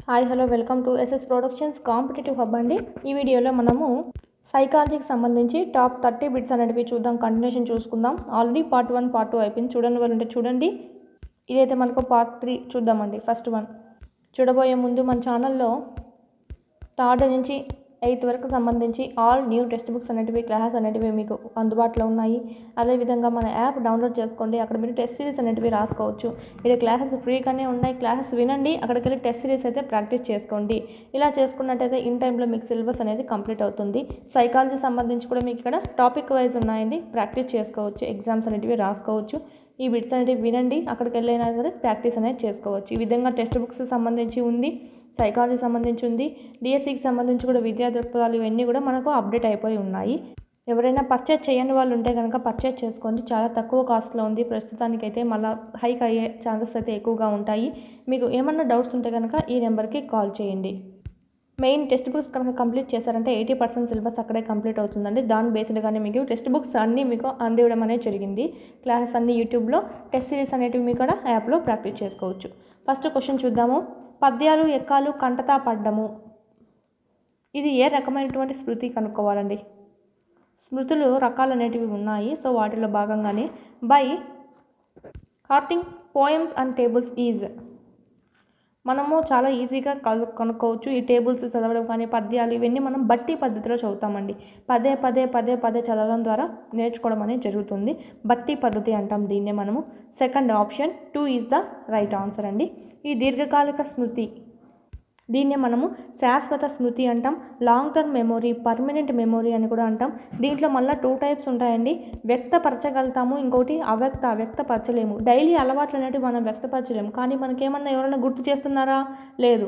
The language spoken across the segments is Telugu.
Hi hello welcome to SS productions competitive hub అండి. ఈ వీడియోలో మనము సైకాలజీకి సంబంధించి టాప్ 30 బిట్స్ అనేటివి చూద్దాం. కంటిన్యూషన్ చూసుకుందాం. ఆల్రెడీ పార్ట్ 1 పార్ట్ 2 అయిపోయింది. చూడండి వాళ్ళు ఉంటే చూడండి. ఇదైతే మనకు పార్ట్ 3 చూద్దామండి. ఫస్ట్ వన్ చూడబోయే ముందు మన ఛానల్లో 3rd నుంచి 8th వరకు సంబంధించి ఆల్ న్యూ టెక్స్ట్ బుక్స్ అనేటివి క్లాసెస్ అనేటివి మీకు అందుబాటులో ఉన్నాయి. అదేవిధంగా మన యాప్ డౌన్లోడ్ చేసుకోండి. అక్కడ మీరు టెస్ట్ సిరీస్ అనేటివి రాసుకోవచ్చు. ఇక్కడ క్లాసెస్ ఫ్రీగానే ఉన్నాయి. క్లాసెస్ వినండి, అక్కడికి వెళ్ళి టెస్ట్ సిరీస్ అయితే ప్రాక్టీస్ చేసుకోండి. ఇలా చేసుకున్నట్టయితే ఇన్ టైంలో మీకు సిలబస్ అనేది కంప్లీట్ అవుతుంది. సైకాలజీ సంబంధించి కూడా మీకు ఇక్కడ టాపిక్ వైజ్ ఉన్నాయండి, ప్రాక్టీస్ చేసుకోవచ్చు. ఎగ్జామ్స్ అనేటివి రాసుకోవచ్చు. ఈ బిట్స్ అనేటివి వినండి, అక్కడికి వెళ్ళైనా సరే ప్రాక్టీస్ అనేది చేసుకోవచ్చు. ఈ విధంగా టెక్స్ట్ బుక్స్ సంబంధించి ఉంది, సైకాలజీ సంబంధించి ఉంది, డిఎస్సికి సంబంధించి కూడా విద్యా దృక్పథాలు ఇవన్నీ కూడా మనకు అప్డేట్ అయిపోయి ఉన్నాయి. ఎవరైనా పర్చేజ్ చేయని వాళ్ళు ఉంటే కనుక పర్చేజ్ చేసుకోండి. చాలా తక్కువ కాస్ట్లో ఉంది ప్రస్తుతానికైతే. మళ్ళీ హైక్ అయ్యే ఛాన్సెస్ అయితే ఎక్కువగా ఉంటాయి. మీకు ఏమన్నా డౌట్స్ ఉంటే కనుక ఈ నెంబర్కి కాల్ చేయండి. మెయిన్ టెక్స్ట్ బుక్స్ కనుక కంప్లీట్ చేశారంటే 80% సిలబస్ అక్కడే కంప్లీట్ అవుతుందండి. దాని బేస్డ్గానే మీకు టెక్స్ట్ బుక్స్ అన్నీ మీకు అందివ్వడం అనేది జరిగింది. క్లాసెస్ అన్నీ యూట్యూబ్లో, టెస్ట్ సిరీస్ అనేటివి మీకు కూడా యాప్లో ప్రాక్టీస్ చేసుకోవచ్చు. ఫస్ట్ క్వశ్చన్ చూద్దాము. పద్యాలు ఎక్కాలు కంటతా పడ్డము, ఇది ఏ రకమైనటువంటి స్మృతి కనుక్కోవాలండి. స్మృతులు రకాలు అనేటివి ఉన్నాయి. సో వాటిలో భాగంగానే by hearting poems and tables is, మనము చాలా ఈజీగా కనుక్కోవచ్చు. ఈ టేబుల్స్ చదవడం కానీ పద్యాలు ఇవన్నీ మనం బట్టి పద్ధతిలో చదువుతామండి. పదే పదే పదే పదే చదవడం ద్వారా నేర్చుకోవడం అనేది జరుగుతుంది. బట్టి పద్ధతి అంటాం దీన్నే మనము. Second option 2 is the right answer అండి. ఈ దీర్ఘకాలిక స్మృతి, దీన్నే మనము శాశ్వత స్మృతి అంటాం. Long term memory, permanent memory అని కూడా అంటాం. దీంట్లో మళ్ళీ 2 టైప్స్ ఉంటాయండి. వ్యక్తపరచగలుగుతాము, ఇంకోటి వ్యక్తపరచలేము. డైలీ అలవాట్లు అనేవి మనం వ్యక్తపరచలేము, కానీ మనకేమన్నా ఎవరైనా గుర్తు చేస్తున్నారా? లేదు.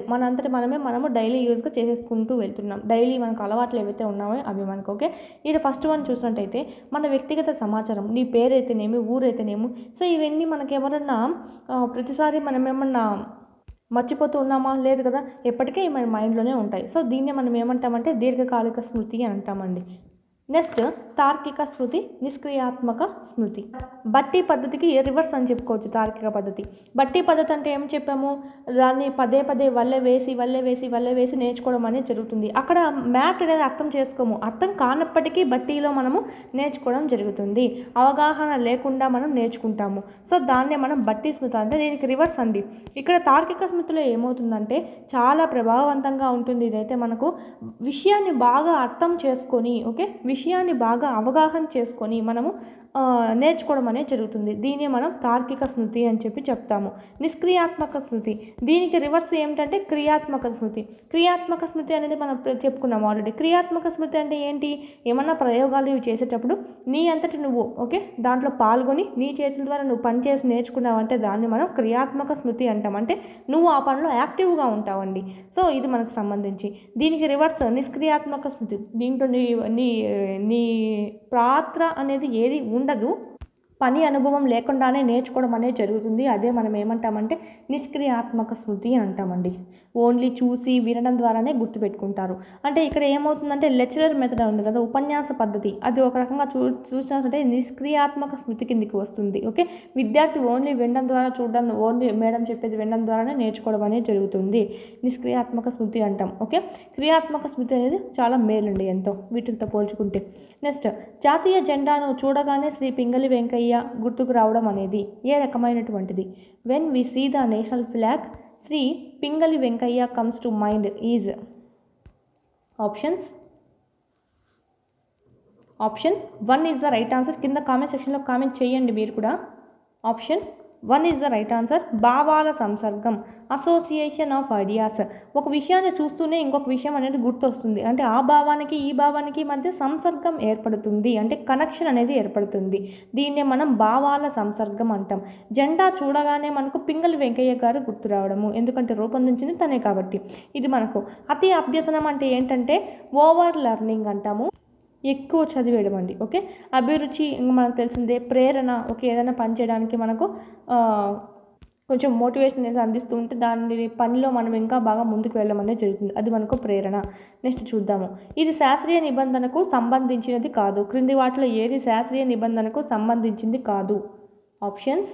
మనము డైలీ యూజ్గా చేసేసుకుంటూ వెళ్తున్నాం. డైలీ మనకు అలవాట్లు ఏవైతే ఉన్నాయో అవి మనకు ఓకే. ఇది ఫస్ట్ వన్ చూసినట్టయితే మన వ్యక్తిగత సమాచారం, నీ పేరైతేనేమి, ఊరైతేనేమి. సో ఇవన్నీ మనకేమన్నా ప్రతిసారి మనం ఏమన్నా మర్చిపోతూ ఉన్నామా? లేదు కదా, ఎప్పటికీ మన మైండ్లోనే ఉంటాయి. సో దీన్నే మనం ఏమంటామంటే దీర్ఘకాలిక స్మృతి అని అంటామండి. నెక్స్ట్ తార్కిక స్మృతి, నిష్క్రియాత్మక స్మృతి. బట్టి పద్ధతికి రివర్స్ అని చెప్పుకోవచ్చు తార్కిక పద్ధతి. బట్టి పద్ధతి అంటే ఏం చెప్పాము, దాన్ని పదే పదే వల్లె వేసి నేర్చుకోవడం అనేది జరుగుతుంది. అక్కడ మ్యాథ్ అనేది అర్థం చేసుకోము, అర్థం కానప్పటికీ బట్టీలో మనము నేర్చుకోవడం జరుగుతుంది. అవగాహన లేకుండా మనం నేర్చుకుంటాము. సో దాన్నే మనం బట్టి స్మృతి అంటే. దీనికి రివర్స్ అండి. ఇక్కడ తార్కిక స్మృతిలో ఏమవుతుందంటే చాలా ప్రభావవంతంగా ఉంటుంది. ఇదైతే మనకు విషయాన్ని బాగా అర్థం చేసుకొని ఓకే, విషయాన్ని బాగా అవగాహన చేసుకొని మనము నేర్చుకోవడం అనేది జరుగుతుంది. దీన్ని మనం తార్కిక స్మృతి అని చెప్తాము. నిష్క్రియాత్మక స్మృతి, దీనికి రివర్స్ ఏమిటంటే క్రియాత్మక స్మృతి. క్రియాత్మక స్మృతి అనేది మనం చెప్పుకున్నాము ఆల్రెడీ. క్రియాత్మక స్మృతి అంటే ఏంటి, ఏమన్నా ప్రయోగాలు ఇవి చేసేటప్పుడు నీ అంతటి నువ్వు ఓకే దాంట్లో పాల్గొని నీ చేతుల ద్వారా నువ్వు పనిచేసి నేర్చుకున్నావు అంటే దాన్ని మనం క్రియాత్మక స్మృతి అంటాం. అంటే నువ్వు ఆ పనిలో యాక్టివ్గా ఉంటావండి. సో ఇది మనకు సంబంధించి. దీనికి రివర్స్ నిష్క్రియాత్మక స్మృతి. దీంట్లో నీ పాత్ర అనేది ఏది ఉండదు, పని అనుభవం లేకుండానే నేర్చుకోవడం అనేది జరుగుతుంది. అదే మనం ఏమంటామంటే నిష్క్రియాత్మక స్మృతి అంటామండి. ఓన్లీ చూసి వినడం ద్వారానే గుర్తుపెట్టుకుంటారు. అంటే ఇక్కడ ఏమవుతుందంటే లెక్చరర్ మెథడ్ ఉంది కదా, ఉపన్యాస పద్ధతి, అది ఒక రకంగా చూసినట్టే నిష్క్రియాత్మక స్మృతి కిందికి వస్తుంది. ఓకే, విద్యార్థి ఓన్లీ వినడం ద్వారా, చూడడం, ఓన్లీ మేడం చెప్పేది వినడం ద్వారానే నేర్చుకోవడం అనేది జరుగుతుంది. నిష్క్రియాత్మక స్మృతి అంటాం. ఓకే, క్రియాత్మక స్మృతి అనేది చాలా మేలుండి ఎంతో వీటితో పోల్చుకుంటే. నెక్స్ట్ జాతీయ జెండాను చూడగానే శ్రీ పింగళి వెంకయ్య గుర్తుకు రావడం అనేది ఏ రకమైనటువంటిది. When we see the national flag Shri Pingali Venkayya comes to mind is. Option 1 is the right answer. కింద కామెంట్ సెక్షన్లో కామెంట్ చేయండి మీరు కూడా. Option 1 is the right answer. భావాల సంసర్గం, అసోసియేషన్ ఆఫ్ ఐడియాస్. ఒక విషయాన్ని చూస్తూనే ఇంకొక విషయం అనేది గుర్తొస్తుంది. అంటే ఆ భావానికి ఈ భావానికి మధ్య సంసర్గం ఏర్పడుతుంది, అంటే కనెక్షన్ అనేది ఏర్పడుతుంది. దీన్నే మనం భావాల సంసర్గం అంటాం. జెండా చూడగానే మనకు పింగళి వెంకయ్య గారు గుర్తు రావడము, ఎందుకంటే రూపొందించింది తనే కాబట్టి. ఇది మనకు అతి అభ్యసనం అంటే ఏంటంటే ఓవర్ లెర్నింగ్ అంటాము, ఎక్కువ చదివేయడం అండి. ఓకే, అభిరుచి మనకు తెలిసిందే, ప్రేరణ. ఓకే, ఏదైనా పని చేయడానికి మనకు కొంచెం మోటివేషన్ అనేది అందిస్తూ ఉంటే దాని పనిలో మనం ఇంకా బాగా ముందుకు వెళ్ళడం అనేది జరుగుతుంది. అది మనకు ప్రేరణ. నెక్స్ట్ చూద్దాము. ఇది శాస్త్రీయ నిబంధనకు సంబంధించినది కాదు. క్రింది వాటిలో ఏది శాస్త్రీయ నిబంధనకు సంబంధించింది కాదు. ఆప్షన్స్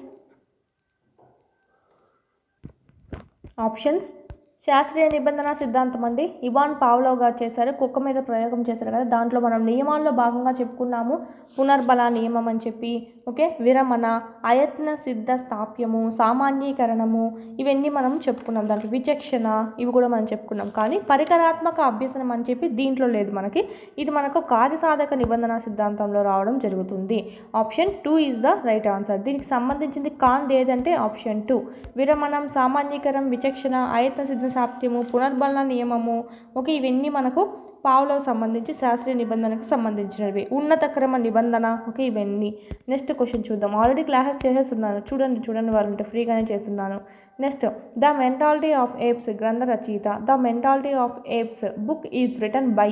శాస్త్రీయ నిబంధన సిద్ధాంతం అండి. ఇవాన్ పావ్లోవ్ గారు చేశారు, కుక్క మీద ప్రయోగం చేశారు కదా, దాంట్లో మనం నియమాల్లో భాగంగా చెప్పుకున్నాము పునర్బల నియమం అని చెప్పి, ఓకే, విరమణ, అయత్న సిద్ధ స్థాప్యము, సామాన్యీకరణము, ఇవన్నీ మనం చెప్పుకున్నాం. దాంట్లో విచక్షణ, ఇవి కూడా మనం చెప్పుకున్నాం. కానీ పరికరాత్మక అభ్యసనం అని చెప్పి దీంట్లో లేదు మనకి. ఇది మనకు కార్యసాధక నిబంధన సిద్ధాంతంలో రావడం జరుగుతుంది. Option 2 is the right answer. దీనికి సంబంధించింది కాంది ఏదంటే ఆప్షన్ 2. విరమణం, సామాన్యీకరణం, విచక్షణ, అయత్న సిద్ధ స్థాప్యము, పునర్బలన నియమము, ఓకే, ఇవన్నీ మనకు పావ్లోవ్ సంబంధించి శాస్త్రీయ నిబంధనకు సంబంధించినవి. ఉన్నత క్రమ నిబంధన, ఓకే, ఇవన్నీ. నెక్స్ట్ క్వశ్చన్ చూద్దాం. ఆల్రెడీ క్లాసెస్ చేసేస్తున్నాను, చూడండి వారు ఉంటే ఫ్రీగానే చేస్తున్నాను. Next, the mentality of apes గ్రంథ రచయిత. The mentality of apes book is written by.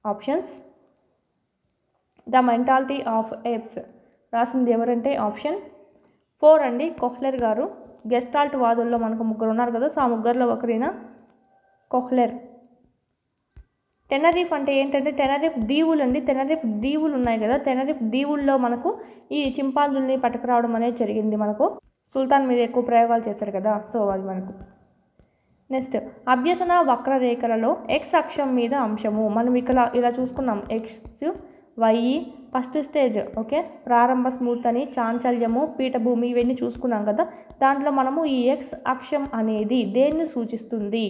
Options. The mentality of apes రాసింది ఎవరంటే ఆప్షన్ 4 అండి, కొహ్లర్ గారు. గెస్టాల్ట్ వాదుల్లో మనకు 3 ఉన్నారు కదా, సో ఆ 3లో ఒకరైన కొహ్లర్. టెనరిఫ్ అంటే ఏంటంటే టెనరిఫ్ దీవులు అండి. టెనరిఫ్ దీవులు ఉన్నాయి కదా, టెనరిఫ్ దీవుల్లో మనకు ఈ చింపాంజుల్ని పట్టుకురావడం అనేది జరిగింది. మనకు సుల్తాన్ మీద ఎక్కువ ప్రయోగాలు చేస్తారు కదా, సో అది మనకు. నెక్స్ట్, అభ్యసన వక్రరేఖలలో ఎక్స్ అక్షం మీద అంశము. మనం ఇక్కడ ఇలా చూసుకున్నాం, X, Y, first stage, okay, ప్రారంభ స్మృతని, చాంచల్యము, పీఠభూమి, ఇవన్నీ చూసుకున్నాం కదా. దాంట్లో మనము ఈ ఎక్స్ అక్షం అనేది దేన్ని సూచిస్తుంది?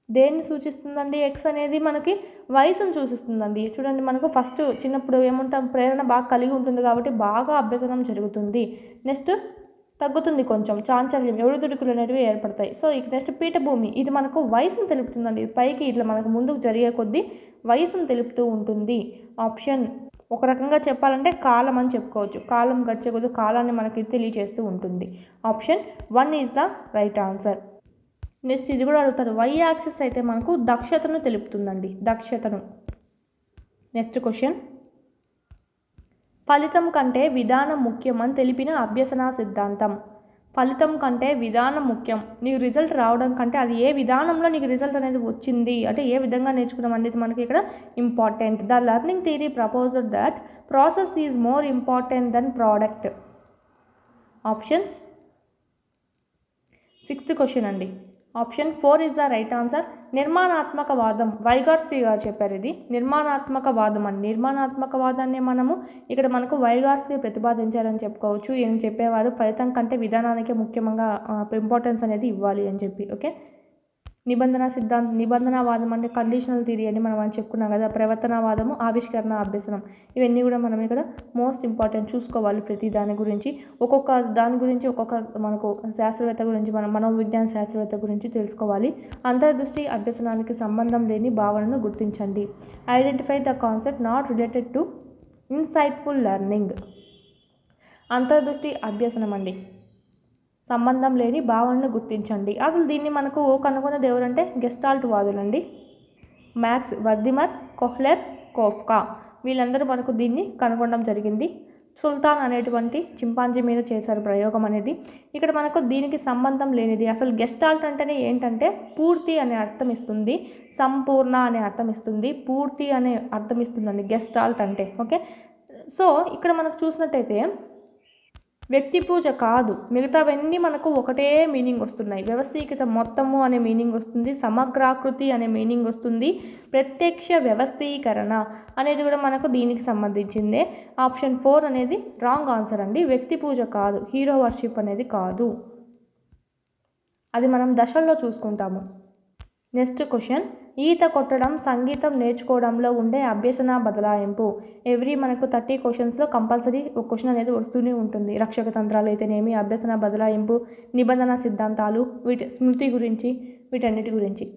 దేన్ని సూచిస్తుందండి? ఎక్స్ అనేది మనకి వయసును సూచిస్తుందండి. చూడండి, మనకు ఫస్ట్ చిన్నప్పుడు ఏముంటాం, ప్రేరణ బాగా కలిగి ఉంటుంది కాబట్టి బాగా అభ్యసనం జరుగుతుంది. నెక్స్ట్ తగ్గుతుంది కొంచెం, చాంచల్యం, ఎవడుదుడుకులు అనేటివి ఏర్పడతాయి. సో ఇక నెక్స్ట్ పీఠభూమి, ఇది మనకు వయసును తెలుపుతుందండి. పైకి ఇట్లా మనకు ముందుకు జరిగే కొద్దీ వయసును తెలుపుతూ ఉంటుంది. ఆప్షన్, ఒక రకంగా చెప్పాలంటే కాలం అని చెప్పుకోవచ్చు. కాలం గడిచే కొద్దీ కాలాన్ని మనకి తెలియజేస్తూ ఉంటుంది. Option 1 is the right answer. Next ఇది కూడా అడుగుతారు, వై యాక్సిస్ అయితే మనకు దక్షతను తెలుపుతుందండి, దక్షతను. నెక్స్ట్ క్వశ్చన్, ఫలితం కంటే విధానం ముఖ్యం అని తెలిపిన అభ్యసన సిద్ధాంతం. ఫలితం కంటే విధానం ముఖ్యం. నీకు రిజల్ట్ రావడం కంటే అది ఏ విధానంలో నీకు రిజల్ట్ అనేది వచ్చింది, అంటే ఏ విధంగా నేర్చుకున్నాం అనేది మనకి ఇక్కడ important. The learning theory proposed that process is more important than product. Options. 6th question అండి, option 4 is the right answer. నిర్మాణాత్మకవాదం, వైగాట్స్కీ గారు చెప్పారు. ఇది నిర్మాణాత్మకవాదం అని. నిర్మాణాత్మకవాదాన్ని మనము ఇక్కడ మనకు వైగాట్స్కీ ప్రతిపాదించారని చెప్పుకోవచ్చు. ఏం చెప్పేవారు, ఫలితం కంటే విధానానికి ముఖ్యంగా ఇంపార్టెన్స్ అనేది ఇవ్వాలి అని చెప్పి, ఓకే. నిబంధనవాదం అంటే కండిషనల్ థియరీ అని మనం అని చెప్పుకున్నాం కదా. ప్రవర్తనవాదము, ఆవిష్కరణ, అభ్యసనం, ఇవన్నీ కూడా మనం ఇక్కడ మోస్ట్ ఇంపార్టెంట్ చూసుకోవాలి. ప్రతి దాని గురించి ఒక్కొక్క దాని గురించి ఒక్కొక్క మనకు శాస్త్రవేత్త గురించి, మనం మనోవిజ్ఞాన శాస్త్రవేత్త గురించి తెలుసుకోవాలి. అంతర్దృష్టి అభ్యసనానికి సంబంధం లేని భావనను గుర్తించండి. Identify the concept not related to insightful learning. అంతర్దృష్టి అభ్యసనం అండి, సంబంధం లేని భావనను గుర్తించండి. అసలు దీన్ని మనకు కనుగొన్నది ఎవరంటే gestalt వాదులండి. Max Wertheimer, Kohler, Koffka, వీళ్ళందరూ మనకు దీన్ని కనుగొనడం జరిగింది. సుల్తాన్ అనేటువంటి చింపాంజీ మీద చేశారు ప్రయోగం అనేది. ఇక్కడ మనకు దీనికి సంబంధం లేనిది. అసలు గెస్టాల్ట్ అంటేనే ఏంటంటే పూర్తి అనే అర్థం ఇస్తుంది, సంపూర్ణ అనే అర్థం ఇస్తుంది, పూర్తి అనే అర్థం ఇస్తుందండి గెస్టాల్ట్ అంటే, ఓకే. సో ఇక్కడ మనకు చూసినట్టయితే వ్యక్తి పూజ కాదు, మిగతావన్నీ మనకు ఒకటే మీనింగ్ వస్తున్నాయి. వ్యవస్థీకృత మొత్తము అనే మీనింగ్ వస్తుంది, సమగ్రాకృతి అనే మీనింగ్ వస్తుంది, ప్రత్యక్ష వ్యవస్థీకరణ అనేది కూడా మనకు దీనికి సంబంధించిందే. ఆప్షన్ 4 అనేది రాంగ్ ఆన్సర్ అండి. వ్యక్తి పూజ కాదు, హీరో వర్షిప్ అనేది కాదు, అది మనం దశల్లో చూసుకుంటాము. నెక్స్ట్ క్వశ్చన్, ఈత కొట్టడం సంగీతం నేర్చుకోవడంలో ఉండే అభ్యసన బదలాయింపు. ఎవ్రీ మనకు 30 క్వశ్చన్స్లో కంపల్సరీ ఒక క్వశ్చన్ అనేది వస్తూనే ఉంటుంది. రక్షక తంత్రాలు అయితేనేమి, అభ్యసన బదలాయింపు, నిబంధన సిద్ధాంతాలు, వీటి స్మృతి గురించి, వీటన్నిటి గురించి.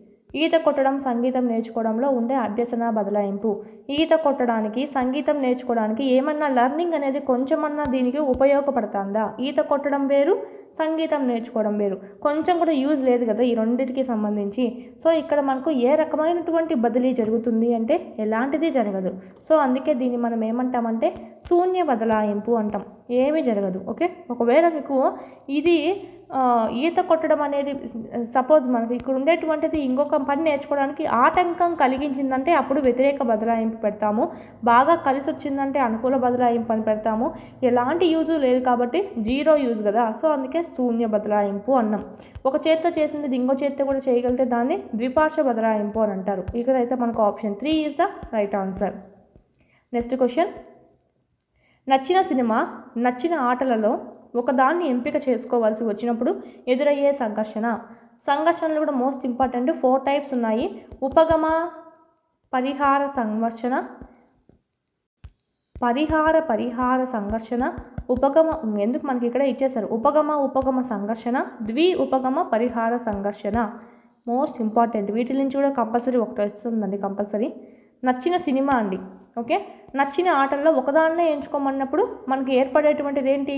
ఈత కొట్టడం సంగీతం నేర్చుకోవడంలో ఉండే అభ్యసన బదలాయింపు. ఈత కొట్టడానికి సంగీతం నేర్చుకోవడానికి ఏమన్నా లెర్నింగ్ అనేది కొంచెమన్నా దీనికి ఉపయోగపడుతుందా? ఈత కొట్టడం వేరు, సంగీతం నేర్చుకోవడం వేరు, కొంచెం కూడా యూజ్ లేదు కదా ఈ రెండింటికి సంబంధించి. సో ఇక్కడ మనకు ఏ రకమైనటువంటి బదిలీ జరుగుతుంది అంటే ఎలాంటిది జరగదు. సో అందుకే దీన్ని మనం ఏమంటామంటే శూన్య బదలాయింపు అంటాం, ఏమీ జరగదు, ఓకే. ఒకవేళ మీకు ఇది ఈత కొట్టడం అనేది సపోజ్ మనకి ఇక్కడ ఉండేటువంటిది ఇంకొక పని నేర్చుకోవడానికి ఆటంకం కలిగించిందంటే అప్పుడు వ్యతిరేక బదలాయింపు పెడతాము. బాగా కలిసి వచ్చిందంటే అనుకూల బదలాయింపు అని పెడతాము. ఎలాంటి యూజు లేదు కాబట్టి జీరో యూజ్ కదా, సో అందుకే శూన్య బదలాయింపు అన్నాం. ఒక చేత్తో చేసింది ఇంకో చేత్తో కూడా చేయగలిగితే దాన్ని ద్విపార్శ్వ బదలాయింపు అని అంటారు. ఇక్కడైతే మనకు option 3 is the right answer. Next question, నచ్చిన సినిమా నచ్చిన ఆటలలో ఒకదాన్ని ఎంపిక చేసుకోవాల్సి వచ్చినప్పుడు ఎదురయ్యే సంఘర్షణలు కూడా మోస్ట్ ఇంపార్టెంట్. 4 టైప్స్ ఉన్నాయి. ఉపగమ, పరిహార సంఘర్షణ, పరిహార సంఘర్షణ, ఉపగమ, ఎందుకు మనకి ఇక్కడ ఇచ్చేసారు, ఉపగమ సంఘర్షణ, ఉపగమ పరిహార సంఘర్షణ. Most important. వీటి నుంచి కూడా కంపల్సరీ ఒకటి వస్తుందండి కంపల్సరీ. నచ్చిన సినిమా అండి. ఓకే, నచ్చిన ఆటల్లో ఒకదాన్నే ఎంచుకోమన్నప్పుడు మనకి ఏర్పడేటువంటిది ఏంటి,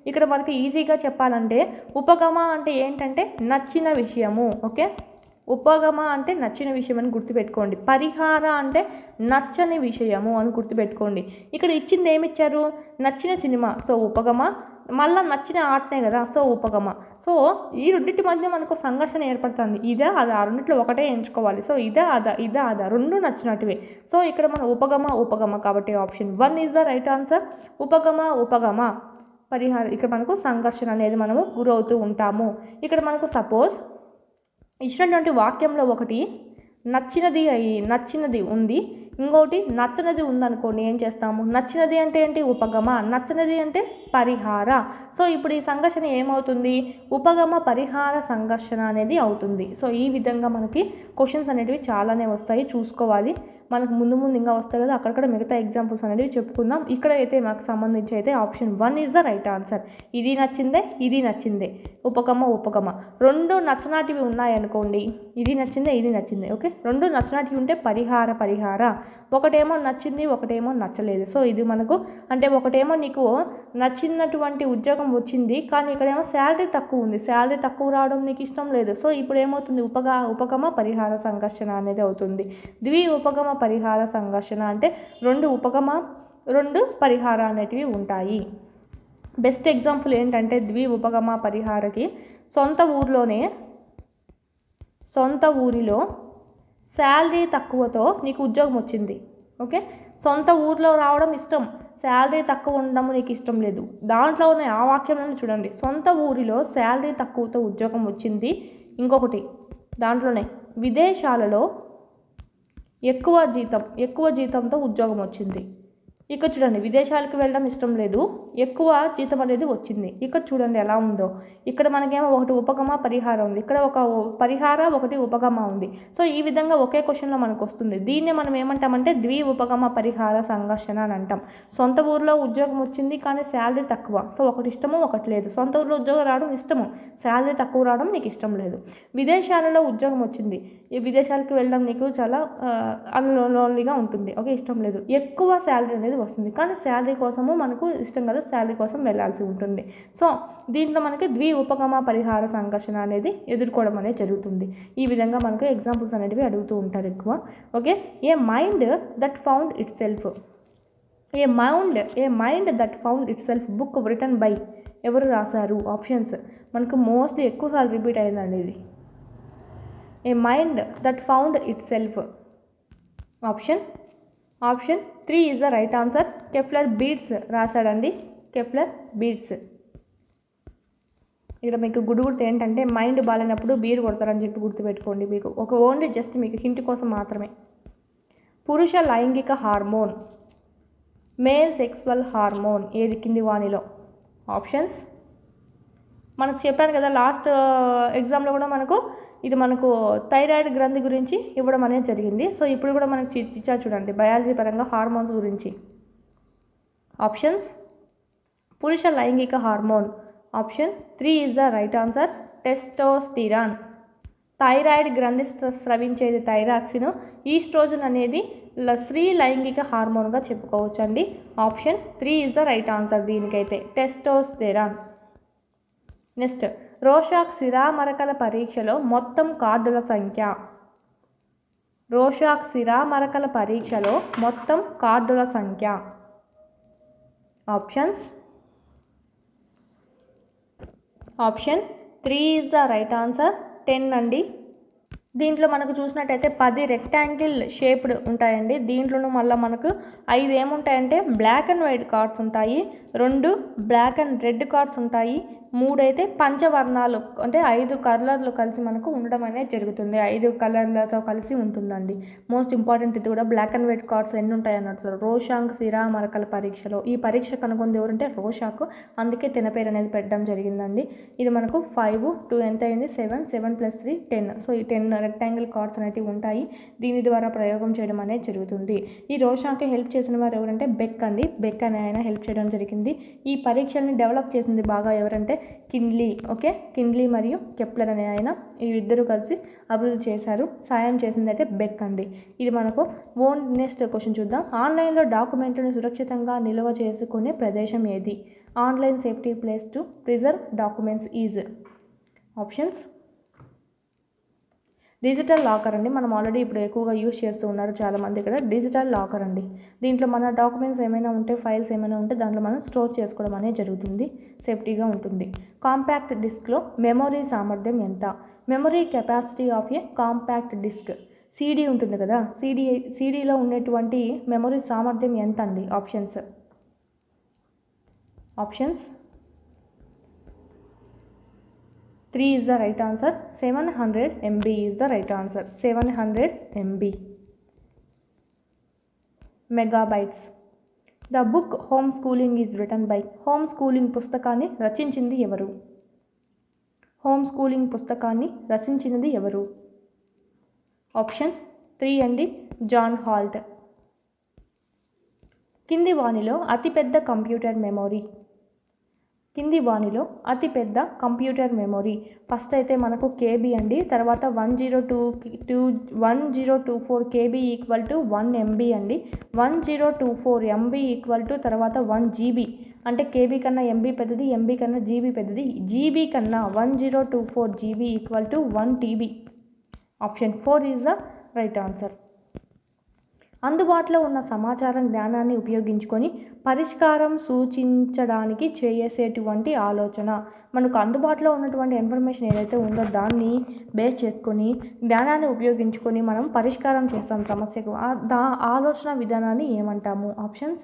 ఇక్కడ మనకి ఈజీగా చెప్పాలంటే ఉపగమ అంటే ఏంటంటే నచ్చిన విషయము. ఓకే, ఉపగమ అంటే నచ్చిన విషయం అని గుర్తుపెట్టుకోండి. పరిహార అంటే నచ్చని విషయము అని గుర్తుపెట్టుకోండి. ఇక్కడ ఇచ్చింది ఏమిచ్చారు, నచ్చిన సినిమా, సో ఉపగమ, మళ్ళీ నచ్చిన ఆటనే కదా, సో ఉపగమ. సో ఈ రెండింటి మధ్య మనకు సంఘర్షణ ఏర్పడుతుంది. ఇదా అదా, ఆ రెండిట్లో ఒకటే ఎంచుకోవాలి. సో ఇదా అదా రెండు నచ్చినట్టువే. సో ఇక్కడ మన ఉపగమ కాబట్టి option 1 is the right answer. ఉపగమ పరిహారం. ఇక్కడ మనకు సంఘర్షణ అనేది మనము గురవుతూ ఉంటాము. ఇక్కడ మనకు సపోజ్ ఇచ్చినటువంటి వాక్యంలో ఒకటి నచ్చినది ఉంది, ఇంకోటి నచ్చనిది ఉందనుకోండి, ఏం చేస్తాము, నచ్చినది అంటే ఏంటి, ఉపగమ, నచ్చనిది అంటే పరిహార. సో ఇప్పుడు ఈ సంఘర్షణ ఏమవుతుంది, ఉపగమ పరిహార సంఘర్షణ అనేది అవుతుంది. సో ఈ విధంగా మనకి క్వశ్చన్స్ అనేటివి చాలానే వస్తాయి, చూసుకోవాలి. మనకు ముందు ఇంకా వస్తాయి కదా, అక్కడక్కడ మిగతా ఎగ్జాంపుల్స్ అనేవి చెప్పుకుందాం. ఇక్కడ అయితే మాకు సంబంధించి అయితే option 1 is the right answer. ఇది నచ్చిందే ఉపగమ. రెండు నచ్చనాటివి ఉన్నాయనుకోండి, ఇది నచ్చిందే. ఓకే, రెండు నచ్చనాటివి ఉంటే పరిహార. ఒకటేమో నచ్చింది, ఒకటేమో నచ్చలేదు. సో ఇది మనకు అంటే ఒకటేమో నీకు నచ్చినటువంటి ఉద్యోగం వచ్చింది, కానీ ఇక్కడేమో శాలరీ తక్కువ ఉంది, శాలరీ తక్కువ రావడం నీకు ఇష్టం లేదు. సో ఇప్పుడు ఏమవుతుంది, ఉపగమ పరిహార సంఘర్షణ అనేది అవుతుంది. ఉపగమ పరిహార సంఘర్షణ అంటే రెండు ఉపగమ, రెండు పరిహార అనేటివి ఉంటాయి. బెస్ట్ ఎగ్జాంపుల్ ఏంటంటే ఉపగమ పరిహారకి సొంత ఊరిలో శాలరీ తక్కువతో నీకు ఉద్యోగం వచ్చింది. ఓకే, సొంత ఊరిలో రావడం ఇష్టం, శాలరీ తక్కువ ఉండడం నీకు ఇష్టం లేదు. దాంట్లోనే ఆ వాక్యంలోనే చూడండి, సొంత ఊరిలో శాలరీ తక్కువతో ఉద్యోగం వచ్చింది. ఇంకొకటి దాంట్లోనే విదేశాలలో ఎక్కువ జీతంతో ఉద్యోగం వచ్చింది. ఇక్కడ చూడండి, విదేశాలకు వెళ్ళడం ఇష్టం లేదు, ఎక్కువ జీతం అనేది వచ్చింది. ఇక్కడ చూడండి ఎలా ఉందో, ఇక్కడ మనకేమో ఒకటి ఉపగమ పరిహార ఉంది, ఇక్కడ ఒక పరిహార ఒకటి ఉపగమ ఉంది. సో ఈ విధంగా ఒకే క్వశ్చన్లో మనకు వస్తుంది. దీన్నే మనం ఏమంటామంటే ఉపగమ పరిహార సంఘర్షణ అని అంటాం. సొంత ఊరిలో ఉద్యోగం వచ్చింది కానీ శాలరీ తక్కువ, సో ఒకటి ఇష్టము ఒకటి లేదు. సొంత ఊరిలో ఉద్యోగం రావడం ఇష్టము, శాలరీ తక్కువ రావడం నీకు ఇష్టం లేదు. విదేశాలలో ఉద్యోగం వచ్చింది, ఈ విదేశాలకు వెళ్ళడం నీకు చాలా అన్లోన్లీగా ఉంటుంది, ఓకే, ఇష్టం లేదు. ఎక్కువ శాలరీ అనేది వస్తుంది, కానీ శాలరీ కోసము మనకు ఇష్టం కదా, శాలరీ కోసం వెళ్ళాల్సి ఉంటుంది. సో దీంట్లో మనకి ఉపగమ పరిహార సంఘర్షణ అనేది ఎదుర్కోవడం అనేది జరుగుతుంది. ఈ విధంగా మనకు ఎగ్జాంపుల్స్ అనేటివి అడుగుతూ ఉంటారు ఎక్కువ. Okay, a mind that found itself book written by, ఎవరు రాశారు? ఆప్షన్స్ మనకు మోస్ట్లీ ఎక్కువసార్లు రిపీట్ అయిందండి ఇది. A mind that found itself. Option 3 is the right answer. Clifford Beers రాశాడండి, కెప్లర్ బీట్స్. ఇక్కడ మీకు గుర్తు ఏంటంటే మైండ్ బాగాలేనప్పుడు బీర్ కొడతారని చెప్పి గుర్తుపెట్టుకోండి. మీకు ఒక ఓన్లీ జస్ట్ మీకు హింట్ కోసం మాత్రమే. పురుష లైంగిక హార్మోన్, మేల్ సెక్సువల్ హార్మోన్ ఏది కింది వానిలో? ఆప్షన్స్ మనకు చెప్పాను కదా లాస్ట్ ఎగ్జామ్లో కూడా మనకు థైరాయిడ్ గ్రంథి గురించి ఇవ్వడం అనేది జరిగింది. సో ఇప్పుడు కూడా మనకు ఇచ్చా చూడండి, బయాలజీ పరంగా హార్మోన్స్ గురించి. ఆప్షన్స్ పురుష లైంగిక hormone, option 3 is the right answer. Testosterone, thyroid గ్రంథి స్రవించేది థైరాక్సిన్, ఈస్ట్రోజన్ అనేది స్త్రీ లైంగిక హార్మోన్గా చెప్పుకోవచ్చు అండి. Option 3 is the right answer దీనికైతే, టెస్టోస్టెరాన్. నెక్స్ట్, రోషాక్ సిరామరకల పరీక్షలో మొత్తం కార్డుల సంఖ్య. రోషాక్ సిరామరకల పరీక్షలో మొత్తం కార్డుల సంఖ్య. Option 3 is the right answer. 10 అండి. దీంట్లో మనకు చూసినట్టయితే 10 రెక్టాంగిల్ షేప్డ్ ఉంటాయండి. దీంట్లోనూ మళ్ళీ మనకు 5 ఏముంటాయంటే బ్లాక్ అండ్ వైట్ కార్డ్స్ ఉంటాయి, 2 బ్లాక్ అండ్ రెడ్ కార్డ్స్ ఉంటాయి, 3 అయితే పంచవర్ణాలు అంటే 5 కలర్లు కలిసి మనకు ఉండడం అనేది జరుగుతుంది. 5 కలర్లతో కలిసి ఉంటుందండి. మోస్ట్ ఇంపార్టెంట్ ఇది కూడా బ్లాక్ అండ్ వైట్ కార్డ్స్ ఎన్ని ఉంటాయి అన్నట్లు రోషాంక్ సిరా మరకల పరీక్షలో ఈ పరీక్ష కనుగొంది ఎవరంటే రోషాకు, అందుకే తిన పేరు అనేది పెట్టడం జరిగిందండి. ఇది మనకు 5 2 ఎంత అయింది 7 7 + 3 10. సో ఈ 10 రెక్టాంగిల్ కార్డ్స్ అనేటివి ఉంటాయి. దీని ద్వారా ప్రయోగం చేయడం అనేది జరుగుతుంది. ఈ రోషాకి హెల్ప్ చేసిన వారు ఎవరంటే బెక్ అండి. బెక్ అనే ఆయన హెల్ప్ చేయడం జరిగింది. ఈ పరీక్షల్ని డెవలప్ చేసింది బాగా ఎవరంటే కిన్లీ. ఓకే, కిన్లీ మరియు కెప్లర్ అనే ఆయన ఈ ఇద్దరు కలిసి అభివృద్ధి చేశారు. సాయం చేసింది అయితే బెక్ అండి. ఇది మనకు నెక్స్ట్ క్వశ్చన్ చూద్దాం. ఆన్లైన్లో డాక్యుమెంట్లను సురక్షితంగా నిల్వ చేసుకునే ప్రదేశం ఏది? Online safety place to preserve documents is. Options digital locker అండి. మనం ఆల్రెడీ ఇప్పుడు ఎక్కువగా యూజ్ చేస్తూ ఉన్నారు చాలామంది ఇక్కడ. డిజిటల్ లాకర్ అండి. దీంట్లో మన డాక్యుమెంట్స్ ఏమైనా ఉంటే, ఫైల్స్ ఏమైనా ఉంటే దాంట్లో మనం స్టోర్ చేసుకోవడం అనేది జరుగుతుంది, సేఫ్టీగా ఉంటుంది. కాంపాక్ట్ డిస్క్లో మెమొరీ సామర్థ్యం ఎంత? Memory capacity of a compact disc. CD ఉంటుంది కదా, సీడీలో ఉన్నటువంటి మెమొరీ సామర్థ్యం ఎంత అండి? Options 3 is the right answer. 700 MB is the right answer. 700 MB. Megabytes. The book Homeschooling is written by. Homeschooling పుస్తకాన్ని రచించింది ఎవరు? Homeschooling పుస్తకాన్ని రచించినది ఎవరు? ఆప్షన్ 3 అండి, జాన్ హాల్ట్. కింది వాణిలో అతిపెద్ద కంప్యూటర్ మెమొరీ. కింది వాణిలో అతిపెద్ద కంప్యూటర్ మెమొరీ. ఫస్ట్ అయితే మనకు కేబీ అండి, తర్వాత 1024 కేబీ ఈక్వల్ టు 1 ఎంబీ అండి. 1024 ఎంబీ ఈక్వల్ టు తర్వాత 1 జీబీ. అంటే కేబీ కన్నా ఎంబీ పెద్దది, ఎంబీ కన్నా జీబీ పెద్దది. జీబీ కన్నా 1024 GB equal to 1 TB. Option 4 is the right answer. అందుబాటులో ఉన్న సమాచారం జ్ఞానాన్ని ఉపయోగించుకొని పరిష్కారం సూచించడానికి చేసేటువంటి ఆలోచన. మనకు అందుబాటులో ఉన్నటువంటి ఇన్ఫర్మేషన్ ఏదైతే ఉందో దాన్ని బేస్ చేసుకొని జ్ఞానాన్ని ఉపయోగించుకొని మనం పరిష్కారం చేస్తాం సమస్యకు. ఆలోచన విధానాన్ని ఏమంటాము? Option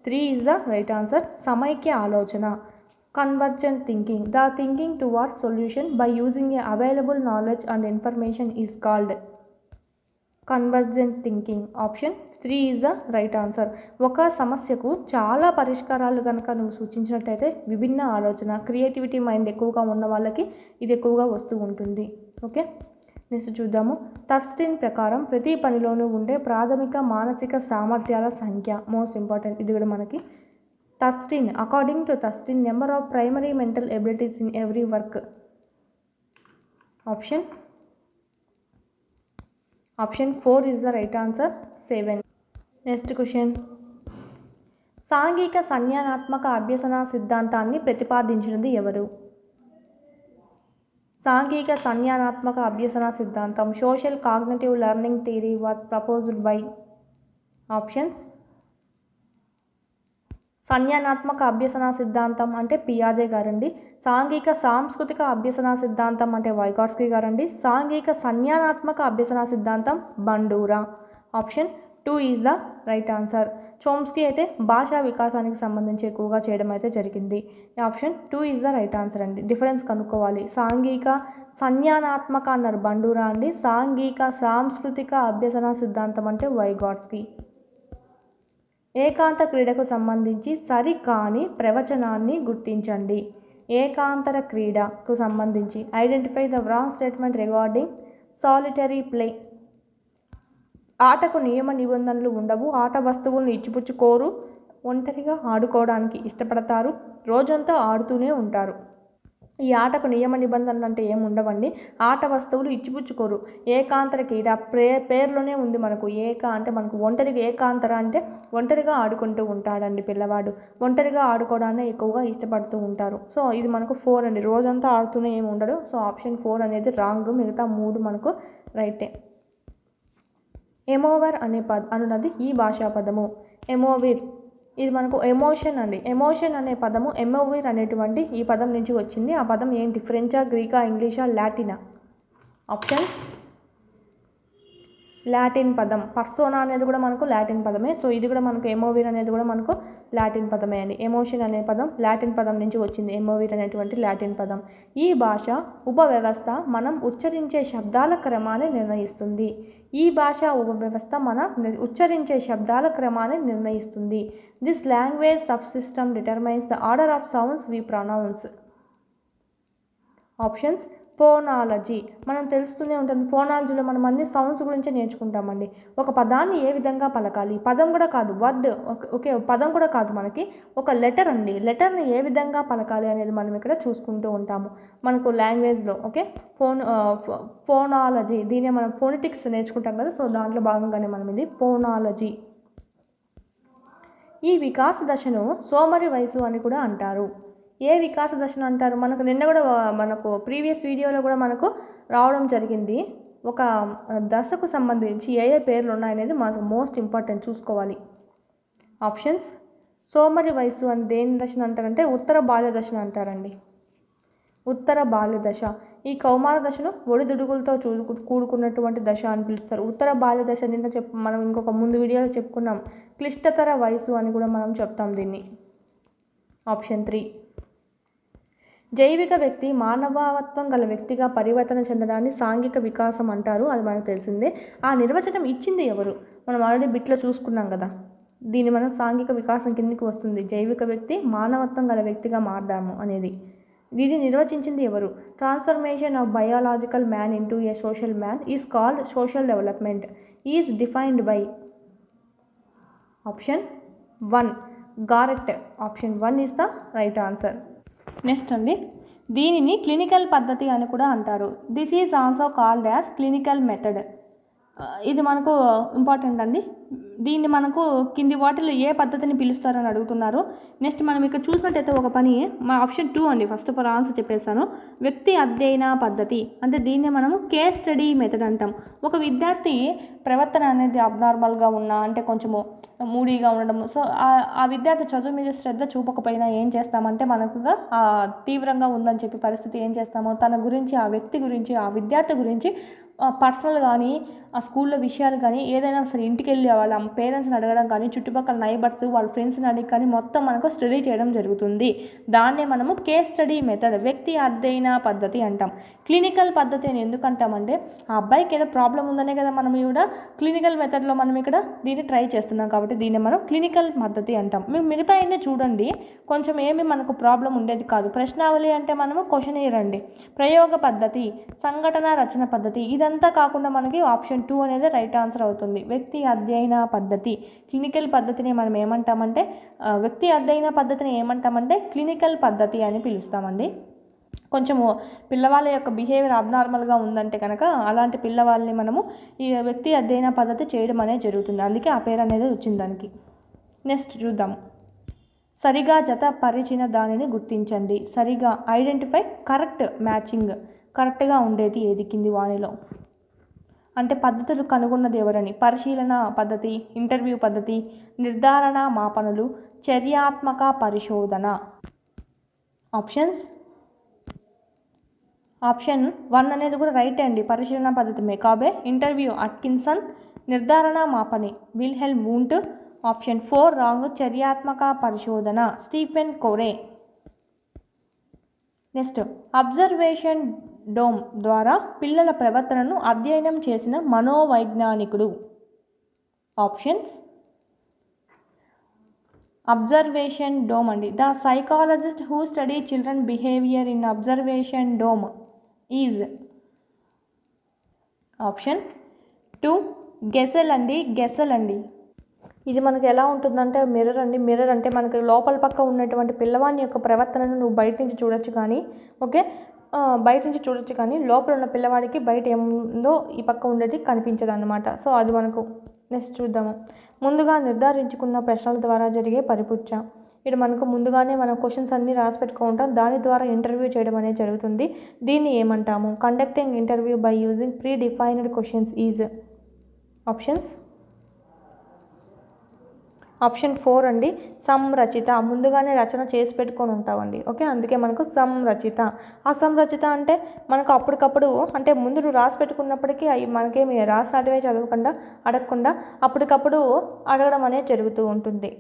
3 is the right answer. సమైక్య ఆలోచన. Convergent thinking. The thinking towards solution by using a available knowledge and information is called convergent thinking. Option 3 is the right answer. ఒక సమస్యకు చాలా పరిష్కారాలు కనుక నువ్వు సూచించినట్టయితే విభిన్న ఆలోచన, క్రియేటివిటీ మైండ్ ఎక్కువగా ఉన్న వాళ్ళకి ఇది ఎక్కువగా వస్తూ ఉంటుంది. ఓకే, నెక్స్ట్ చూద్దాము. థర్స్టిన్ ప్రకారం ప్రతి పనిలోనూ ఉండే ప్రాథమిక మానసిక సామర్థ్యాల సంఖ్య. మోస్ట్ ఇంపార్టెంట్ ఇది కూడా మనకి. Thurston, according to Thurston, number of primary mental abilities in every work. Option 4 is the right answer. 7. Next question. సాంఘిక సంజ్ఞానాత్మక అభ్యసన సిద్ధాంతాన్ని ప్రతిపాదించినది ఎవరు? సాంఘిక సంజ్ఞానాత్మక అభ్యసన సిద్ధాంతం social cognitive learning theory was proposed by. Options సంజ్ఞానాత్మక అభ్యసన సిద్ధాంతం అంటే పియాజే గారండి. సాంఘిక సాంస్కృతిక అభ్యసన సిద్ధాంతం అంటే వైగాట్స్కీ గారండి. సాంఘిక సంజ్ఞానాత్మక అభ్యసన సిద్ధాంతం Bandura. Option 2 is the right answer. Chomsky అయితే భాషా వికాసానికి సంబంధించి ఎక్కువగా చేయడం అయితే జరిగింది. Option 2 is the right answer అండి. డిఫరెన్స్ కనుక్కోవాలి. సాంఘిక సంజ్ఞానాత్మక అన్నారు బండూరా అండి. సాంఘిక సాంస్కృతిక అభ్యసన సిద్ధాంతం అంటే వైగాట్స్కీ. ఏకాంత క్రీడకు సంబంధించి సరికాని ప్రవచనాన్ని గుర్తించండి. ఏకాంతర క్రీడకు సంబంధించి identify the wrong statement regarding solitary play. ఆటకు నియమ నిబంధనలు ఉండవు. ఆట వస్తువులను ఇచ్చిపుచ్చుకోరు. ఒంటరిగా ఆడుకోవడానికి ఇష్టపడతారు. రోజంతా ఆడుతూనే ఉంటారు. ఈ ఆటకు నియమ నిబంధనలు అంటే ఏమి ఉండవండి. ఆట వస్తువులు ఇచ్చిపుచ్చుకోరు. ఏకాంతర క్రీడ పేరులోనే ఉంది మనకు. అంటే మనకు ఒంటరిగా ఏకాంతర అంటే ఒంటరిగా ఆడుకుంటూ ఉంటాడండి పిల్లవాడు. ఒంటరిగా ఆడుకోవడాన్ని ఎక్కువగా ఇష్టపడుతూ ఉంటారు. సో ఇది మనకు 4 అండి. రోజంతా ఆడుతూనే ఏమి ఉండడు. సో ఆప్షన్ 4 అనేది రాంగ్. మిగతా 3 మనకు రైటే. ఎమోవర్ అనున్నది ఈ భాషా పదము. ఎమోవిర్ ఇది మనకు ఎమోషన్ అండి. ఎమోషన్ అనే పదము ఎమోవిర్ అనేటువంటి ఈ పదం నుంచి వచ్చింది. ఆ పదం ఏంటి? ఫ్రెంచా, గ్రీకా, ఇంగ్లీషా, లాటినా? ఆప్షన్స్ లాటిన్ పదం. పర్సోనా అనేది కూడా మనకు లాటిన్ పదమే. సో ఇది కూడా మనకు ఎమోవిర్ అనేది కూడా మనకు లాటిన్ పదమే అండి. ఎమోషన్ అనే పదం లాటిన్ పదం నుంచి వచ్చింది. ఎమోవిర్ అనేటువంటి లాటిన్ పదం. ఈ భాష ఉపవ్యవస్థ మనం ఉచ్చరించే శబ్దాల క్రమాన్ని నిర్ణయిస్తుంది. ఈ భాష ఉపవ్యవస్థ మనం ఉచ్చరించే శబ్దాల క్రమాన్ని నిర్ణయిస్తుంది. This language subsystem determines the order of sounds we pronounce. Options phonology. మనం తెలుస్తూనే ఉంటుంది. ఫోనాలజీలో మనం అన్ని సౌండ్స్ గురించి నేర్చుకుంటామండి. ఒక పదాన్ని ఏ విధంగా పలకాలి, పదం కూడా కాదు, వర్డ్, ఓకే, పదం కూడా కాదు, మనకి ఒక లెటర్ అండి. లెటర్ని ఏ విధంగా పలకాలి అనేది మనం ఇక్కడ చూసుకుంటూ ఉంటాము మనకు లాంగ్వేజ్లో. ఓకే, ఫోనాలజీ, దీన్ని మనం ఫోనెటిక్స్ నేర్చుకుంటాం కదా, సో దాంట్లో భాగంగానే మనం ఇది ఫోనాలజీ. ఈ వికాస దశను సోమరి వయసు అని కూడా అంటారు. ఏ వికాస దశను అంటారు? మనకు నిన్న కూడా మనకు ప్రీవియస్ వీడియోలో కూడా మనకు రావడం జరిగింది. ఒక దశకు సంబంధించి ఏ ఏ పేర్లు ఉన్నాయనేది మనకు మోస్ట్ ఇంపార్టెంట్ చూసుకోవాలి. ఆప్షన్స్ సోమరి వయసు అని దేని దశను అంటారంటే ఉత్తర బాల్య దశను అంటారండి. ఉత్తర బాల్య దశ. ఈ కౌమార దశను ఒడిదుడుగులతో కూడుకున్నటువంటి దశ అని పిలుస్తారు. ఉత్తర బాల్య దశ నిన్న మనం ఇంకొక ముందు వీడియోలో చెప్పుకున్నాం. క్లిష్టతర వయసు అని కూడా మనం చెప్తాం దీన్ని. ఆప్షన్ 3 జైవిక వ్యక్తి మానవత్వం గల వ్యక్తిగా పరివర్తన చెందడాన్ని సాంఘిక వికాసం అంటారు. అది మనకు తెలిసిందే. ఆ నిర్వచనం ఇచ్చింది ఎవరు? మనం ఆల్రెడీ బిట్లో చూసుకున్నాం కదా. దీన్ని మనం సాంఘిక వికాసం కిందకి వస్తుంది. జైవిక వ్యక్తి మానవత్వం గల వ్యక్తిగా మారదాము అనేది. దీన్ని నిర్వచించింది ఎవరు? Transformation of biological man into A social man is called social development. Is defined by. Option 1 Garrett. Option 1 is the right answer. Next అండి, దీనిని క్లినికల్ పద్ధతి అని కూడా అంటారు. This is also called as clinical method. ఇది మనకు ఇంపార్టెంట్ అండి. దీన్ని మనకు కింది వాటిలో ఏ పద్ధతిని పిలుస్తారని అడుగుతున్నారు. నెక్స్ట్ మనం ఇక్కడ చూసినట్టయితే ఒక పని, మా ఆప్షన్ 2 అండి. ఫస్ట్ ఆఫ్ ఆల్ ఆన్సర్ చెప్పేస్తాను. వ్యక్తి అధ్యయన పద్ధతి అంటే దీన్ని మనము కేస్ స్టడీ మెథడ్ అంటాం. ఒక విద్యార్థి ప్రవర్తన అనేది అబ్నార్మల్గా ఉన్నా, అంటే కొంచెము మూడీగా ఉండడం, సో ఆ విద్యార్థి చదువు మీద శ్రద్ధ చూపకపోయినా ఏం చేస్తామంటే మనకుగా తీవ్రంగా ఉందని చెప్పి పరిస్థితి ఏం చేస్తామో తన గురించి, ఆ వ్యక్తి గురించి, ఆ విద్యార్థి గురించి పర్సనల్ కానీ, ఆ స్కూల్లో విషయాలు కానీ, ఏదైనా సరే ఇంటికి వెళ్ళి వాళ్ళ పేరెంట్స్ని అడగడం కానీ, చుట్టుపక్కల నైబర్స్ వాళ్ళ ఫ్రెండ్స్ని అడిగి కానీ మొత్తం మనకు స్టడీ చేయడం జరుగుతుంది. దాన్నే మనము కేస్ స్టడీ మెథడ్, వ్యక్తి అధ్యయన పద్ధతి అంటాం. క్లినికల్ పద్ధతి అని ఎందుకు అంటామంటే ఆ అబ్బాయికి ఏదో ప్రాబ్లం ఉందనే కదా మనం కూడా క్లినికల్ మెథడ్లో మనం ఇక్కడ దీన్ని ట్రై చేస్తున్నాం కాబట్టి దీన్ని మనం క్లినికల్ పద్ధతి అంటాం. మేము మిగతా అన్నీ చూడండి, కొంచెం ఏమి మనకు ప్రాబ్లం ఉండేది కాదు. ప్రశ్నావళి అంటే మనము క్వశ్చనీర్ అండి. ప్రయోగ పద్ధతి, సంఘటన రచన పద్ధతి, ఇదంతా కాకుండా మనకి ఆప్షన్ 2 అనేది రైట్ ఆన్సర్ అవుతుంది. వ్యక్తి అధ్యయన పద్ధతి. క్లినికల్ పద్ధతిని మనం ఏమంటామంటే వ్యక్తి అధ్యయన పద్ధతిని ఏమంటామంటే క్లినికల్ పద్ధతి అని పిలుస్తామండి. కొంచెము పిల్లవాళ్ళ యొక్క బిహేవియర్ అబ్నార్మల్గా ఉందంటే కనుక అలాంటి పిల్లవాళ్ళని మనము ఈ వ్యక్తి అధ్యయన పద్ధతి చేయడం అనేది జరుగుతుంది. అందుకే ఆ పేరు అనేది వచ్చింది దానికి. నెక్స్ట్ చూద్దాం. సరిగా జత పరిచిన దానిని గుర్తించండి. సరిగా ఐడెంటిఫై, కరెక్ట్ మ్యాచింగ్, కరెక్ట్గా ఉండేది ఏది కింది వానిలో అంటే పద్ధతులు కనుగొన్నది ఎవరని. పరిశీలన పద్ధతి, ఇంటర్వ్యూ పద్ధతి, నిర్ధారణ మాపనలు, చర్యాత్మక పరిశోధన. ఆప్షన్స్ ఆప్షన్ 1 అనేది కూడా రైట్ అండి. పరిశీలన పద్ధతి మెకాబే, ఇంటర్వ్యూ అట్కిన్సన్, నిర్ధారణ మాపని విల్హెల్మ్ వూంట్. Option 4 wrong. చర్యాత్మక పరిశోధన స్టీఫెన్ కోరే. నెక్స్ట్, అబ్జర్వేషన్ డోమ్ ద్వారా పిల్లల ప్రవర్తనను అధ్యయనం చేసిన మనోవైజ్ఞానికుడు. ఆప్షన్స్ అబ్జర్వేషన్ డోమ్ అండి. The psychologist who study children behaviour in observation dome is. Option 2 గెసెల్ అండి. గెసెల్ అండి. ఇది మనకు ఎలా ఉంటుందంటే మిర్రర్ అండి. మిర్రర్ అంటే మనకి లోపల పక్క ఉన్నటువంటి పిల్లవాని యొక్క ప్రవర్తనను నువ్వు బయట నుంచి చూడొచ్చు కానీ, ఓకే, బయట నుంచి చూడొచ్చు కానీ లోపల ఉన్న పిల్లవాడికి బయట ఏముందో ఈ పక్క ఉండేది కనిపించదు అన్నమాట. సో అది మనకు నెక్స్ట్ చూద్దాము. ముందుగా నిర్ధారించుకున్న ప్రశ్నల ద్వారా జరిగే పరిపుచ్చ. ఇక్కడ మనకు ముందుగానే మనం క్వశ్చన్స్ అన్నీ రాసి పెట్టుకుంటాం. దాని ద్వారా ఇంటర్వ్యూ చేయడం అనేది జరుగుతుంది. దీన్ని ఏమంటాము? Conducting interview by using pre defined questions is. Options option 4 అండి, సంరచిత. ముందుగానే రచన చేసి పెట్టుకొని ఉంటామండి. ఓకే, అందుకే మనకు సంరచిత. అసంరచిత అంటే మనకు అప్పటికప్పుడు, అంటే ముందు నువ్వు రాసి పెట్టుకున్నప్పటికీ అవి మనకేమి రాసినటివే చదవకుండా అడగకుండా అప్పటికప్పుడు అడగడం అనేది జరుగుతూ ఉంటుంది.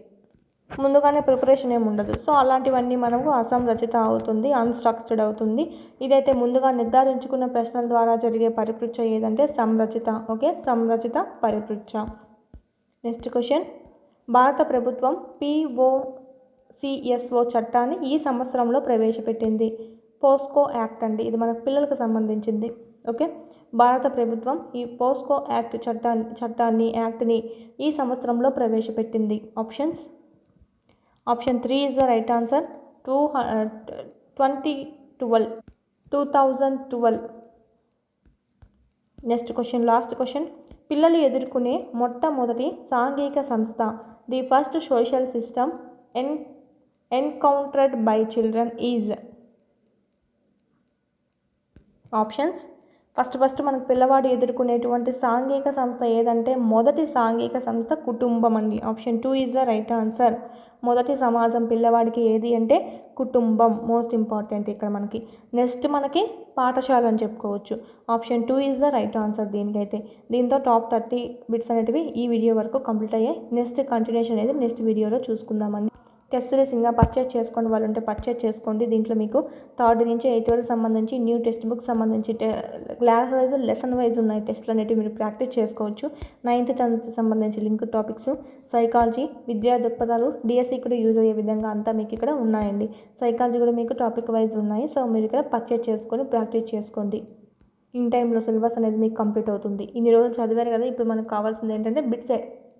ముందుగానే ప్రిపరేషన్ ఏమి ఉండదు. సో అలాంటివన్నీ మనకు అసంరచిత అవుతుంది, అన్‌స్ట్రక్చర్డ్ అవుతుంది. ఇదైతే ముందుగా నిర్ధారించుకున్న ప్రశ్నల ద్వారా జరిగే పరిపృచ్ఛ ఏదంటే సంరచిత. ఓకే, సంరచిత పరిపృచ్ఛ. నెక్స్ట్ క్వశ్చన్, భారత ప్రభుత్వం POCSO చట్టాన్ని ఈ సంవత్సరంలో ప్రవేశపెట్టింది. పోస్కో యాక్ట్ అండి, ఇది మనకు పిల్లలకు సంబంధించింది. ఓకే, భారత ప్రభుత్వం ఈ పోస్కో యాక్ట్ యాక్ట్ని ఈ సంవత్సరంలో ప్రవేశపెట్టింది. Option 3 is the right answer. 2012. Next question, last question, పిల్లలు ఎదుర్కొనే మొట్టమొదటి సాంఘిక సంస్థ. The first social system encountered by children is. Options, first మనకు పిల్లవాడు ఎదుర్కొనేటువంటి సాంఘిక సంస్థ ఏదంటే మొదటి సాంఘిక సంస్థ కుటుంబం అండి. Option 2 is the right answer. మొదటి సమాజం పిల్లవాడికి ఏది అంటే కుటుంబం, మోస్ట్ ఇంపార్టెంట్ ఇక్కడ మనకి. నెక్స్ట్ మనకి పాఠశాల అని చెప్పుకోవచ్చు. Option 2 is the right answer దీనికైతే. దీంతో టాప్ 30 బిట్స్ అనేటివి ఈ వీడియో వరకు కంప్లీట్ అయ్యాయి. నెక్స్ట్ కంటిన్యూషన్ అనేది నెక్స్ట్ వీడియోలో చూసుకుందామండి. టెస్ట్ సిరీస్ ఇంకా పర్చేజ్ చేసుకోండి వాళ్ళు ఉంటే పర్చేజ్ చేసుకోండి. దీంట్లో మీకు 3rd నుంచి 8th వరకు సంబంధించి న్యూ టెక్స్ట్ బుక్ సంబంధించి క్లాస్ వైజ్, లెసన్ వైజ్ ఉన్నాయి టెస్ట్లు అనేవి మీరు ప్రాక్టీస్ చేసుకోవచ్చు. 9th 10th సంబంధించి లింక్ టాపిక్స్, సైకాలజీ, విద్యా దృక్పథాలు, డిఎస్సి కూడా యూజ్ అయ్యే విధంగా అంతా మీకు ఇక్కడ ఉన్నాయండి. సైకాలజీ కూడా మీకు టాపిక్ వైజ్ ఉన్నాయి. సో మీరు ఇక్కడ పర్చేజ్ చేసుకొని ప్రాక్టీస్ చేసుకోండి. ఇన్ టైంలో సిలబస్ అనేది మీకు కంప్లీట్ అవుతుంది. ఇన్ని రోజులు చదివారు కదా, ఇప్పుడు మనకు కావాల్సింది ఏంటంటే బిట్స్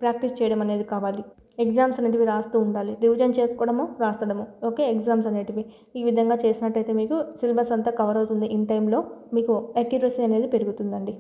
ప్రాక్టీస్ చేయడం అనేది కావాలి. ఎగ్జామ్స్ అనేటివి రాస్తూ ఉండాలి, రివిజన్ చేసుకోవడము, రాసడము. ఓకే, ఎగ్జామ్స్ అనేటివి ఈ విధంగా చేసినట్టయితే మీకు సిలబస్ అంతా కవర్ అవుతుంది. ఇన్ టైంలో మీకు అక్యురసీ అనేది పెరుగుతుందండి.